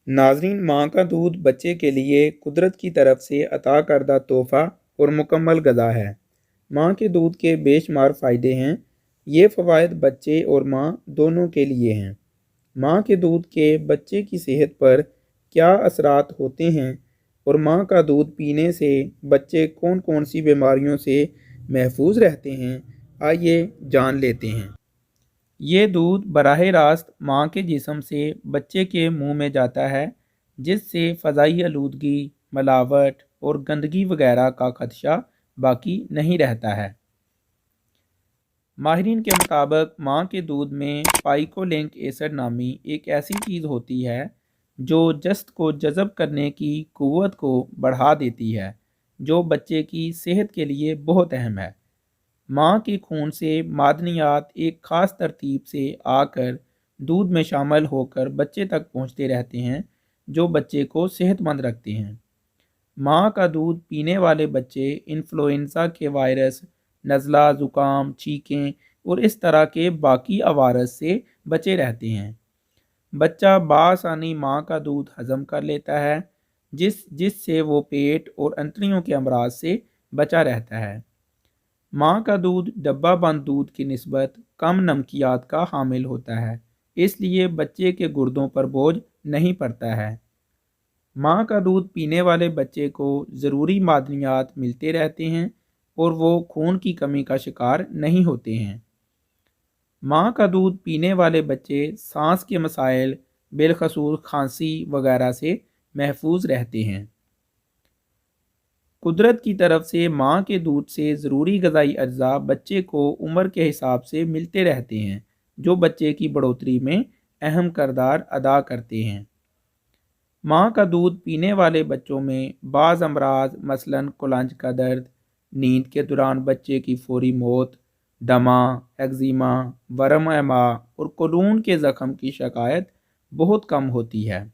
ناظرین، ماں کا دودھ بچے کے لیے قدرت کی طرف سے عطا کردہ تحفہ اور مکمل غذا ہے۔ ماں کے دودھ کے بے شمار فائدے ہیں۔ یہ فوائد بچے اور ماں دونوں کے لیے ہیں۔ ماں کے دودھ کے بچے کی صحت پر کیا اثرات ہوتے ہیں اور ماں کا دودھ پینے سے بچے کون کون سی بیماریوں سے محفوظ رہتے ہیں، آئیے جان لیتے ہیں۔ یہ دودھ براہ راست ماں کے جسم سے بچے کے منہ میں جاتا ہے، جس سے فضائی آلودگی، ملاوٹ اور گندگی وغیرہ کا خدشہ باقی نہیں رہتا ہے۔ ماہرین کے مطابق ماں کے دودھ میں پائکولینک ایسڈ نامی ایک ایسی چیز ہوتی ہے جو جست کو جذب کرنے کی قوت کو بڑھا دیتی ہے، جو بچے کی صحت کے لیے بہت اہم ہے۔ ماں کے خون سے معدنیات ایک خاص ترتیب سے آ کر دودھ میں شامل ہو کر بچے تک پہنچتے رہتے ہیں، جو بچے کو صحت مند رکھتے ہیں۔ ماں کا دودھ پینے والے بچے انفلوئنزا کے وائرس، نزلہ، زکام، چھینکیں اور اس طرح کے باقی عوارض سے بچے رہتے ہیں۔ بچہ بآسانی ماں کا دودھ ہضم کر لیتا ہے، جس سے وہ پیٹ اور انتڑیوں کے امراض سے بچا رہتا ہے۔ ماں کا دودھ ڈبہ بند دودھ کی نسبت کم نمکیات کا حامل ہوتا ہے، اس لیے بچے کے گردوں پر بوجھ نہیں پڑتا ہے۔ ماں کا دودھ پینے والے بچے کو ضروری معدنیات ملتے رہتے ہیں اور وہ خون کی کمی کا شکار نہیں ہوتے ہیں۔ ماں کا دودھ پینے والے بچے سانس کے مسائل، بالخصوص کھانسی وغیرہ سے محفوظ رہتے ہیں۔ قدرت کی طرف سے ماں کے دودھ سے ضروری غذائی اجزاء بچے کو عمر کے حساب سے ملتے رہتے ہیں، جو بچے کی بڑھوتری میں اہم کردار ادا کرتے ہیں۔ ماں کا دودھ پینے والے بچوں میں بعض امراض مثلاً کلنج کا درد، نیند کے دوران بچے کی فوری موت، دمہ، ایگزیما، ورم امعاء اور قولون کے زخم کی شکایت بہت کم ہوتی ہے۔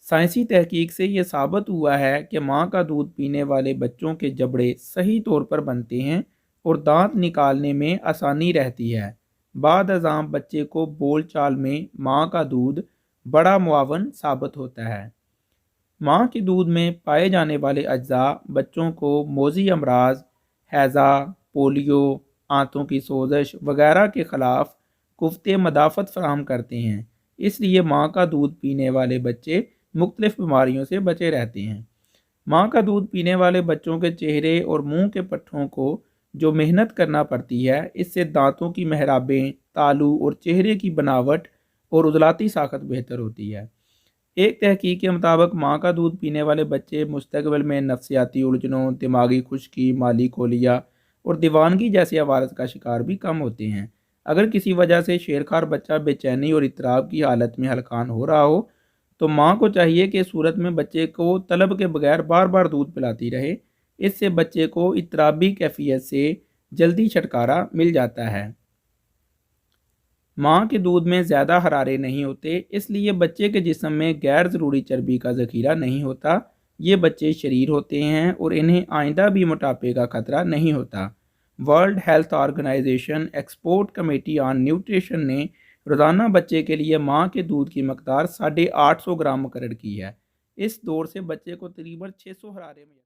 سائنسی تحقیق سے یہ ثابت ہوا ہے کہ ماں کا دودھ پینے والے بچوں کے جبڑے صحیح طور پر بنتے ہیں اور دانت نکالنے میں آسانی رہتی ہے۔ بعد ازاں بچے کو بول چال میں ماں کا دودھ بڑا معاون ثابت ہوتا ہے۔ ماں کے دودھ میں پائے جانے والے اجزاء بچوں کو موذی امراض، ہیضہ، پولیو، آنتوں کی سوزش وغیرہ کے خلاف قوت مدافعت فراہم کرتے ہیں، اس لیے ماں کا دودھ پینے والے بچے مختلف بیماریوں سے بچے رہتے ہیں۔ ماں کا دودھ پینے والے بچوں کے چہرے اور منہ کے پٹھوں کو جو محنت کرنا پڑتی ہے، اس سے دانتوں کی محرابیں، تالو اور چہرے کی بناوٹ اور عضلاتی ساخت بہتر ہوتی ہے۔ ایک تحقیق کے مطابق ماں کا دودھ پینے والے بچے مستقبل میں نفسیاتی الجھنوں، دماغی خشکی، مالی کولیا اور دیوانگی جیسے عوارض کا شکار بھی کم ہوتے ہیں۔ اگر کسی وجہ سے شیرخوار بچہ بے چینی اور اضطراب کی حالت میں ہلکان ہو رہا ہو تو ماں کو چاہیے کہ اس صورت میں بچے کو طلب کے بغیر بار بار دودھ پلاتی رہے۔ اس سے بچے کو اضطرابی کیفیت سے جلدی چھٹکارا مل جاتا ہے۔ ماں کے دودھ میں زیادہ حرارے نہیں ہوتے، اس لیے بچے کے جسم میں غیر ضروری چربی کا ذخیرہ نہیں ہوتا۔ یہ بچے شریر ہوتے ہیں اور انہیں آئندہ بھی موٹاپے کا خطرہ نہیں ہوتا۔ World health organization expert committee on nutrition نے روزانہ بچے کے لیے ماں کے دودھ کی مقدار 850 گرام مقرر کی ہے۔ اس دور سے بچے کو تقریباً 600 حرارے میں